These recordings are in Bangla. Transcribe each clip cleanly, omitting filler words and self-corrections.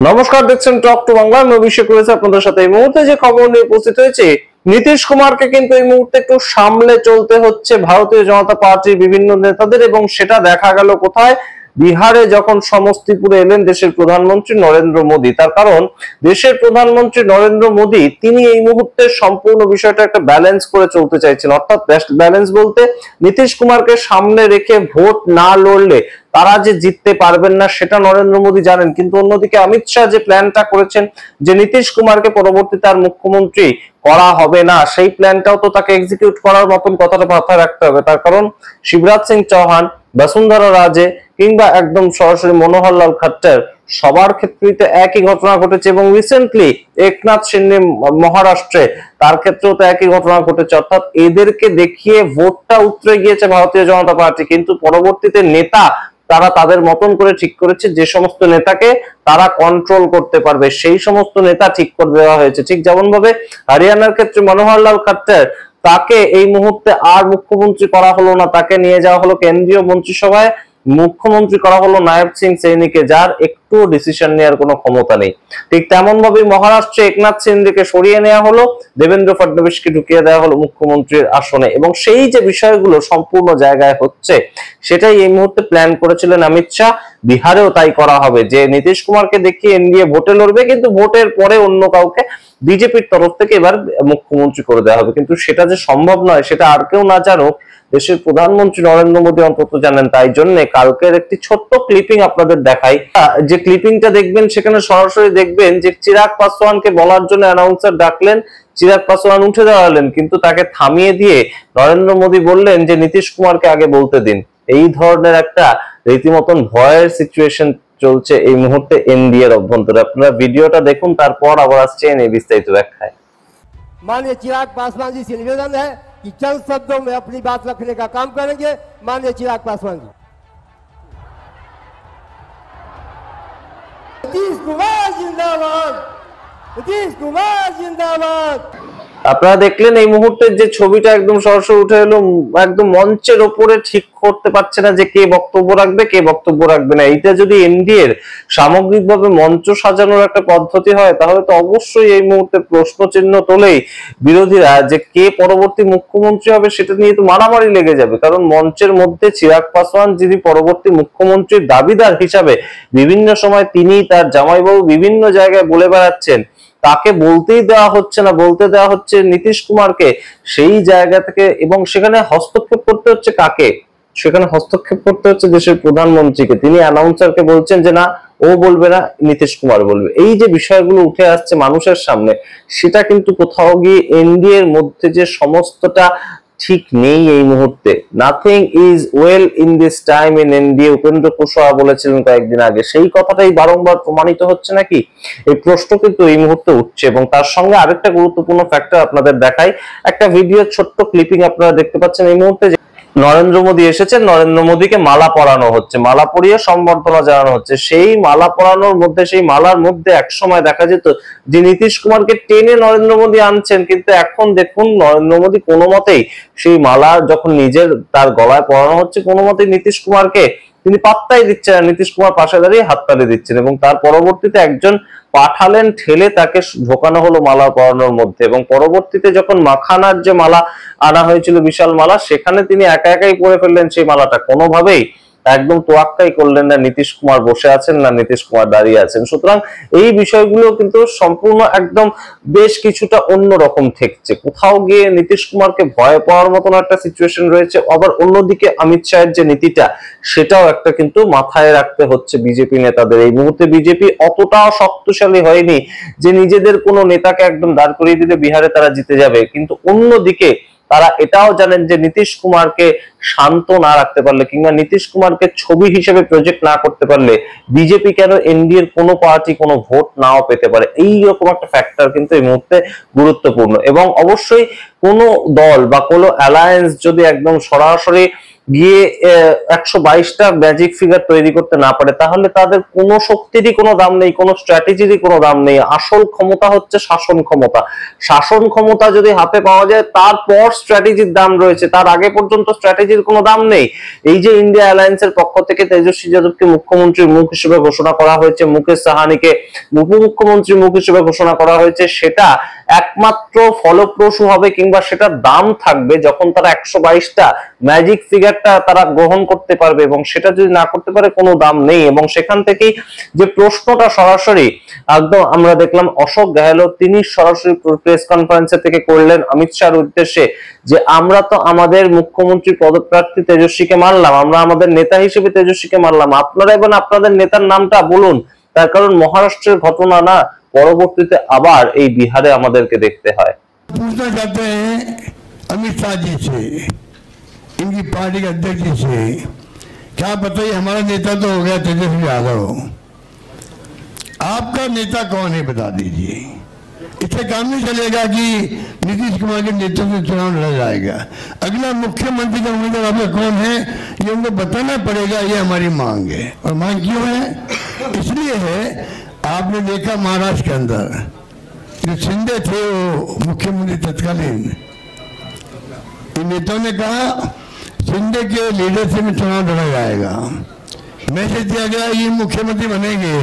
নমস্কার, দেখছেন টক টু বাংলা। আমি অভিষেক রয়েছে আপনাদের সাথে। এই মুহূর্তে যে খবর নিয়ে উপস্থিত হয়েছে, নীতিশ কুমারকে কিন্তু এই মুহূর্তে একটু সামলে চলতে হচ্ছে ভারতীয় জনতা পার্টির বিভিন্ন নেতাদের, এবং সেটা দেখা গেল কোথায়? বিহারে যখন সমস্তিপুরে এলেন দেশের প্রধানমন্ত্রী নরেন্দ্র মোদী। তার কারণ, দেশের প্রধানমন্ত্রী নরেন্দ্র মোদী তিনি এই মুহূর্তে সম্পূর্ণ বিষয়টা একটা ব্যালেন্স করে চলতে চাইছেন। অর্থাৎ ব্যালেন্স বলতে, নীতিশ কুমারকে সামনে রেখে ভোট না লড়লে তারা যে জিততে পারবেন না সেটা নরেন্দ্র মোদী জানেন। কিন্তু অন্যদিকে অমিত শাহ যে প্ল্যানটা করেছেন যে নীতিশ কুমারকে পরবর্তীতে আর মুখ্যমন্ত্রী করা হবে না, সেই প্ল্যানটাও তো তাকে এক্সিকিউট করার মতন কথাটা মাথায় রাখতে হবে। তার কারণ শিবরাজ সিং চৌহান, বসুন্ধরা রাজে কিংবা একদম সরাসরি মনোহর লাল খট্টার সবার ক্ষেত্রেই তো একই ঘটনা ঘটেছে, এবং রিসেন্টলি একনাথ শিন্ডে মহারাষ্ট্রে তার ক্ষেত্রেও তো একই ঘটনা ঘটেছে। অর্থাৎ এদেরকে দেখিয়ে ভোটটা উতরে গিয়েছে ভারতীয় জনতা পার্টি, কিন্তু পরবর্তীতে নেতা তারা তাদের মতন করে ঠিক করেছে যে সমস্ত নেতাকে তারা কন্ট্রোল করতে পারবে সেই সমস্ত নেতা ঠিক করে দেওয়া হয়েছে। ঠিক যেমন ভাবে হরিয়ানার ক্ষেত্রে মনোহর লাল খট্টার, তাকে এই মুহূর্তে আর মুখ্যমন্ত্রী করা হলো না, তাকে নিয়ে যাওয়া হলো কেন্দ্রীয় মন্ত্রিসভায়, মুখ্যমন্ত্রী করা হলো নায়ব সিং সৈনিকে, যার একটু ডিসিশন নেওয়ার কোনো ক্ষমতা নেই। ঠিক তেমন ভাবে মহারাষ্ট্রে একনাথ শিন্ডেকে সরিয়ে নেওয়া হলো, দেবেন্দ্র ফডনবিসকে ঢুকিয়ে দেওয়া হলো মুখ্যমন্ত্রীর আসনে, এবং সেই যে বিষয়গুলো সম্পূর্ণ জায়গায় হচ্ছে সেটাই এই মুহূর্তে প্ল্যান করেছিলেন অমিত শাহ। বিহারেও তাই করা হবে যে নীতিশ কুমারকে দেখিয়ে এনডিএ ভোটে লড়বে, কিন্তু ভোটের পরে অন্য কাউকে বিজেপির তরফ থেকে এবার মুখ্যমন্ত্রী করে দেওয়া হবে। কিন্তু সেটা যে সম্ভব নয় সেটা আর কেউ না জানুক, দেশের প্রধানমন্ত্রী নরেন্দ্র মোদী অন্তত জানেন। তাই জন্য কালকের একটি ছোট্ট ক্লিপিং আপনাদের দেখাই। যে ক্লিপিংটা দেখবেন সেখানে সরাসরি দেখবেন যে চিরাগ পাসওয়ানকে বলার জন্য অ্যানাউন্সার ডাকলেন, চিরাগ পাসওয়ান উঠে দাঁড়ালেন, কিন্তু তাকে থামিয়ে দিয়ে নরেন্দ্র মোদী বললেন যে নীতিশ কুমারকে আগে বলতে দিন। এই ধরনের একটা রীতিমতন ভয়ের সিচুয়েশন চলছে এই মুহূর্তে এনডিএ এর অভ্যন্তরে। আপনারা ভিডিওটা দেখুন, তারপর আবার আসছে এই বিস্তারিত ব্যাখ্যায়। माननीय चिराग पासवान जी से निवेदन है कि चंद शब्दों में अपनी बात रखने का काम करेंगे। माननीय चिराग पासवान जी। नीतीश कुमार जिंदाबाद, नीतीश कुमार जिंदाबाद। আপনারা দেখলেন এই মুহূর্তের যে ছবিটা একদম সরাসরি উঠে এলো, একদম মঞ্চের ওপরে ঠিক করতে পারছে না যে কে বক্তব্য রাখবে কে বক্তব্য রাখবে না। এইটা যদি এনডিএ এর সামগ্রিকভাবে মঞ্চ সাজানোর একটা পদ্ধতি হয়, তাহলে তো অবশ্যই এই মুহূর্তে প্রশ্ন চিহ্ন তোলেই বিরোধীরা যে কে পরবর্তী মুখ্যমন্ত্রী হবে সেটা নিয়ে তো মারামারি লেগে যাবে। কারণ মঞ্চের মধ্যে চিরাগ পাসওয়ান যিনি পরবর্তী মুখ্যমন্ত্রীর দাবিদার হিসাবে বিভিন্ন সময় তিনি তার জামাইবাবু বিভিন্ন জায়গায় বলে বেড়াচ্ছেন, তাকে বলতেই দেওয়া হচ্ছে না, বলতে দেওয়া হচ্ছে নীতিশ কুমারকে সেই জায়গা থেকে, এবং সেখানে হস্তক্ষেপ করতে হচ্ছে কাকে? সেখানে হস্তক্ষেপ করতে হচ্ছে দেশের প্রধানমন্ত্রীকে। তিনি অ্যানাউন্সারকে বলছেন যে না, ও বলবে না, নীতিশ কুমার বলবে। এই যে বিষয়গুলো উঠে আসছে মানুষের সামনে, সেটা কিন্তু কোথাও গিয়ে এনডিএ এর মধ্যে যে সমস্তটা ঠিক নেই এই মুহূর্তে। Nothing is well in this time in NDA, Upendra Kushwaha বলেছিলেন কয়েকদিন আগে। সেই কথাটাই বারংবার প্রমাণিত হচ্ছে নাকি, এই প্রশ্ন কিন্তু এই মুহূর্তে উঠছে। এবং তার সঙ্গে আরেকটা গুরুত্বপূর্ণ ফ্যাক্টর আপনাদের দেখাই, একটা ভিডিও ছোট্ট ক্লিপিং আপনারা দেখতে পাচ্ছেন এই মুহূর্তে। নরেন্দ্র মোদী এসেছেন, নরেন্দ্র মোদীকে মালা পরানো হচ্ছে, মালা পরিয়ে সম্বর্ধনা জানানো হচ্ছে। সেই মালা পরানোর মধ্যে, সেই মালার মধ্যে একসময় দেখা যেত যে নীতিশ কুমারকে টেনে নরেন্দ্র মোদী আনছেন, কিন্তু এখন দেখুন নরেন্দ্র মোদী কোনো মতেই সেই মালা যখন নিজের তার গলায় পরানো হচ্ছে, কোনো মতেই নীতিশ কুমারকে তিনি পাত্তাই দিচ্ছেন না। নীতিশ কুমার পাশে দাঁড়িয়ে হাততালি দিচ্ছেন, এবং তার পরবর্তীতে একজন পাঠালেন, ঠেলে তাকে ঢোকানো হলো মালা পরানোর মধ্যে। এবং পরবর্তীতে যখন মাখানার যে মালা আনা হয়েছিল, বিশাল মালা, সেখানে তিনি একা একাই পরে ফেললেন সেই মালাটা, কোনোভাবেই একদম তোয়াক্কাই করলেন না নীতিশ কুমার বসে আছেন না নীতিশ কুমার দাঁড়িয়ে আছেন। সুতরাং এই বিষয়গুলো কিন্তু সম্পূর্ণ একদম বেশ কিছুটা অন্যরকম ঠেকছে। কোথাও গিয়ে নীতিশ কুমারকে ভয় পাওয়ার মতন একটা সিচুয়েশন রয়েছে, আবার অন্যদিকে অমিত শাহের যে নীতিটা সেটাও একটা কিন্তু মাথায় রাখতে হচ্ছে বিজেপি নেতাদের। এই মুহূর্তে বিজেপি অতটাও শক্তিশালী হয়নি যে নিজেদের কোনো নেতাকে একদম দাঁড় করিয়ে দিলে বিহারে তারা জিতে যাবে, কিন্তু অন্যদিকে তারা এটাও জানেন যে নীতিশ কুমারকে শান্ত না রাখতে পারলে, কিংবা নীতিশ কুমারকে ছবি হিসেবে প্রজেক্ট না করতে পারলে বিজেপি কেন এনডিএ এর কোনো পার্টি কোনো ভোট নাও পেতে পারে। এই রকম একটা ফ্যাক্টর কিন্তু এই মুহূর্তে গুরুত্বপূর্ণ। এবং অবশ্যই কোনো দল বা কোনো অ্যালায়েন্স যদি একদম সরাসরি গিয়ে 122টা ম্যাজিক ফিগার তৈরি করতে না পারে, তাহলে তাদের কোনো শক্তিরই কোনো দাম নেই, কোনো স্ট্র্যাটেজিরই কোনো দাম নেই। আসল ক্ষমতা হচ্ছে শাসন ক্ষমতা। শাসন ক্ষমতা যদি হাতে পাওয়া যায়, তারপর স্ট্র্যাটেজির দাম রয়েছে, তার আগে পর্যন্ত স্ট্র্যাটেজির কোনো দাম নেই। এই যে ইন্ডিয়া অ্যালায়েন্সের পক্ষ থেকে তেজস্বী যাদবকে মুখ্যমন্ত্রীর মুখ হিসেবে ঘোষণা করা হয়েছে, মুকেশ সাহানিকে উপমুখ্যমন্ত্রীর মুখ হিসেবে ঘোষণা করা হয়েছে, সেটা একমাত্র ফলপ্রসূ হবে কিংবা সেটার দাম থাকবে যখন তারা 122টা ম্যাজিক ফিগারটা তারা গ্রহণ করতে পারবে, এবং সেটা যদি না করতে পারে কোনো দাম নেই। এবং সেখান থেকেই যে প্রশ্নটা সরাসরি একদম আমরা দেখলাম অশোক গেহলোত তিনি সরাসরি প্রেস কনফারেন্সে থেকে করলেন অমিত শাহর উদ্দেশ্যে, যে আমরা তো আমাদের মুখ্যমন্ত্রী পদপ্রার্থী তেজস্বীকে মানলাম, আমরা আমাদের নেতা হিসেবে তেজস্বীকে মানলাম, আপনারা এবং আপনাদের নেতার নামটা বলুন। তার কারণ মহারাষ্ট্রের ঘটনা না, পরবর্তীতে আবার এই বিহারে আমাদেরকে দেখতে হয়। पूछना चाहते हैं अमित शाह जी से, इनकी पार्टी के अध्यक्ष जी से, क्या बताइए हमारा नेता तो हो गया तेजस्वी यादव, आपका नेता कौन है बता दीजिए। इससे काम नहीं चलेगा कि नीतीश कुमार के नेतृत्व में चुनाव लड़ा जाएगा। अगला मुख्यमंत्री का उम्मीदवार आपका कौन है ये उनको बताना पड़ेगा, ये हमारी मांग है। और मांग क्यों है? इसलिए है, आपने देखा महाराष्ट्र के अंदर जो शिंदे थे वो मुख्यमंत्री तत्कालीन, इन नेताओं ने कहा शिंदे के लीडरशिप में चुनाव लड़ा जाएगा, मैसेज दिया गया ये मुख्यमंत्री बनेंगे।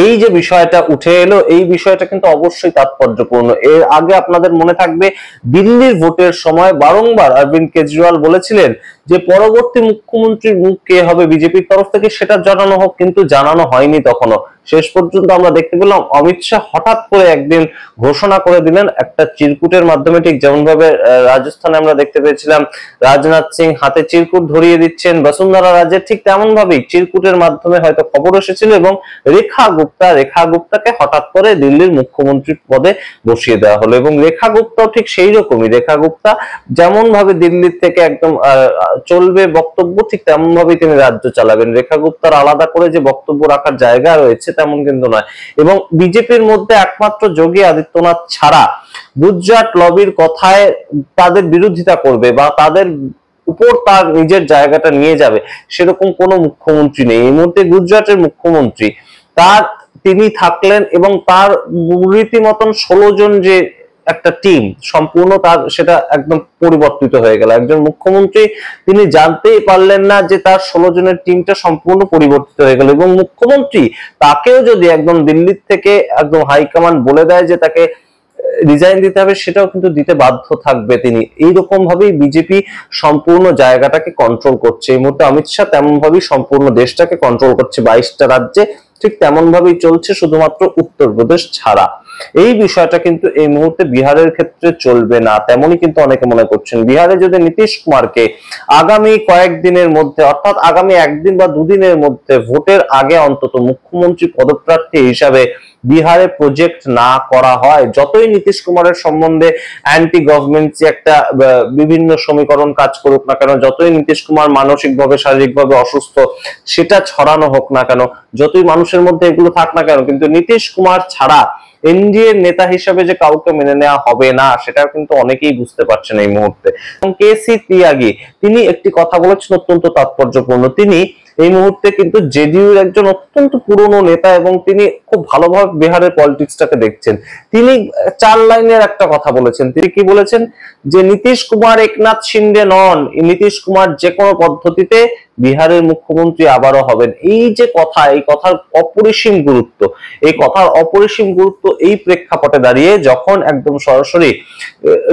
এই যে বিষয়টা উঠে এলো, এই বিষয়টা কিন্তু অবশ্যই তাৎপর্যপূর্ণ। এর আগে আপনাদের মনে থাকবে দিল্লির ভোটের সময় বারংবার অরবিন্দ কেজরিওয়াল বলেছিলেন যে পরবর্তী মুখ্যমন্ত্রীর মুখ কে হবে বিজেপির তরফ থেকে সেটা জানানো হোক, কিন্তু জানানো হয়নি তখনও। শেষ পর্যন্ত আমরা দেখতে পেলাম অমিত শাহ হঠাৎ করে একদিন ঘোষণা করে দিলেন একটা চিরকুটের মাধ্যমে, ঠিক যেমন ভাবে রাজস্থানে আমরা দেখতে পেয়েছিলাম রাজনাথ সিং হাতে চিরকুট ধরিয়ে দিচ্ছেন বসুন্ধরা রাজে, ঠিক তেমন ভাবেই চিরকুটের মাধ্যমে হয়তো খবর এসেছিল এবং রেখা গুপ্তাকে হঠাৎ করে দিল্লির মুখ্যমন্ত্রী পদে বসিয়ে দেওয়া হলো। এবং রেখা গুপ্তাও ঠিক সেই রকমই, রেখা গুপ্তা যেমন ভাবে দিল্লির থেকে একদম চলবে বক্তব্য, ঠিক তেমন ভাবেই তিনি রাজ্য চালাবেন। রেখা গুপ্তার আলাদা করে যে বক্তব্য রাখার জায়গা রয়েছে তেমন কিন্তু নয়। এবং বিজেপির মধ্যে একমাত্র যোগী আদিত্যনাথ ছাড়া গুজরাট লবির কথায় তাদের বিরোধিতা করবে বা তাদের উপর তার নিজের জায়গাটা নিয়ে যাবে সেরকম কোনো মুখ্যমন্ত্রী নেই। এই মুহূর্তে গুজরাটের মুখ্যমন্ত্রী তিনি থাকলেন এবং তার রীতিমতন 16 জন যে একটা টিম সম্পূর্ণ তার সেটা একদম পরিবর্তিত হয়ে গেল। একজন মুখ্যমন্ত্রী তিনি জানতেই পারলেন না যে তার 16 জনের টিমটা সম্পূর্ণ পরিবর্তিত হয়ে গেল। এবং মুখ্যমন্ত্রী তাকেও যদি একদম দিল্লির থেকে একদম হাইকমান্ড বলে দেয় যে তাকে রিজাইন দিতে হবে, সেটাও কিন্তু দিতে বাধ্য থাকবে তিনি। এইরকম ভাবেই বিজেপি সম্পূর্ণ জায়গাটাকে কন্ট্রোল করছে এই মুহূর্তে। অমিত শাহ তেমন ভাবেই সম্পূর্ণ দেশটাকে কন্ট্রোল করছে 22টা রাজ্যে, ঠিক তেমন ভাবেই চলছে শুধুমাত্র উত্তরপ্রদেশ ছাড়া। এই বিষয়টা কিন্তু এই মুহূর্তে বিহারের ক্ষেত্রে চলবে না, তেমনই কিন্তু অনেকে মনে করছেন। বিহারে যদি নীতিশ কুমারকে আগামী কয়েকদিনের মধ্যে, অর্থাৎ আগামী একদিন বা দুদিনের মধ্যে ভোটের আগে অন্তত মুখ্যমন্ত্রী পদপ্রার্থী হিসাবে বিহারে প্রজেক্ট না করা হয়, যতই নীতিশ কুমারের সম্বন্ধে অ্যান্টি গভর্নমেন্টসি একটা বিভিন্ন সমীকরণ কাজ করুক না কেন, যতই নীতিশ কুমার মানসিকভাবে শারীরিকভাবে অসুস্থ সেটা ছড়ানো হোক না কেন, যতই মানুষের মধ্যে এগুলো থাক না কেন, কিন্তু নীতিশ কুমার ছাড়া এনডিএর নেতা হিসেবে যে কাউকে মেনে নেওয়া হবে না সেটা কিন্তু অনেকেই বুঝতে পারছেন এই মুহূর্তে। এবং কেসি ত্যাগী তিনি একটি কথা বলেছেন অত্যন্ত তাৎপর্যপূর্ণ। তিনি এই মুহূর্তে কিন্তু জেডিইউর একজন অত্যন্ত পুরনো নেতা এবং তিনি খুব ভালোভাবে বিহারের পলিটিক্সটাকে দেখছেন। তিনি 4 লাইনের একটা কথা বলেছেন। তিনি কি বলেছেন? যে নীতিশ কুমার একনাথ শিন্ডে নন, নীতিশ কুমার যে কোনো পদ্ধতিতে বিহারের মুখ্যমন্ত্রী আবারও হবেন। এই যে কথা, এই কথার অপরিসীম গুরুত্ব, এই কথার অপরিসীম গুরুত্ব এই প্রেক্ষাপটে দাঁড়িয়ে যখন একদম সরাসরি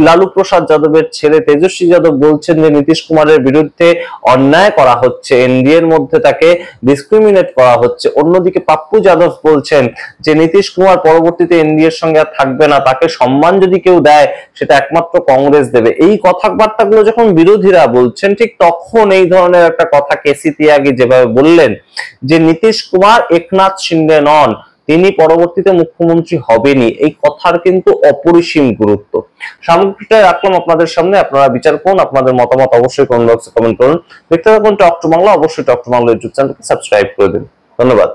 লালু প্রসাদ যাদবের ছেলে তেজস্বী যাদব বলছেন যে নীতিশ কুমারের বিরুদ্ধে অন্যায় করা হচ্ছে, এনডিএর মধ্যে তাকে ডিসক্রিমিনেট করা হচ্ছে। অন্যদিকে পাপ্পু যাদব বলছেন যে নীতিশ কুমার পরবর্তীতে এনডিএর সঙ্গে আর থাকবে না, তাকে সম্মান যদি কেউ দেয় সেটা একমাত্র কংগ্রেস দেবে। এই কথাবার্তাগুলো যখন বিরোধীরা বলছেন, ঠিক তখন এই ধরনের একটা কথা কেসি ত্যাগী যেভাবে বললেন যে নীতিশ কুমার একনাথ শিন্ডে নন, তিনি পরবর্তীতে মুখ্যমন্ত্রী হবেনই, এই কথার কিন্তু অপরিসীম গুরুত্ব। সামগ্রিকটা রাখলাম আপনাদের সামনে, আপনারা বিচার করুন, আপনাদের মতামত অবশ্যই কমেন্ট বক্সে কমেন্ট করুন। দেখতে থাকুন টক টু বাংলা, অবশ্যই টক টু বাংলা ইউটিউব চ্যানেলকে সাবস্ক্রাইব করে দিন। ধন্যবাদ।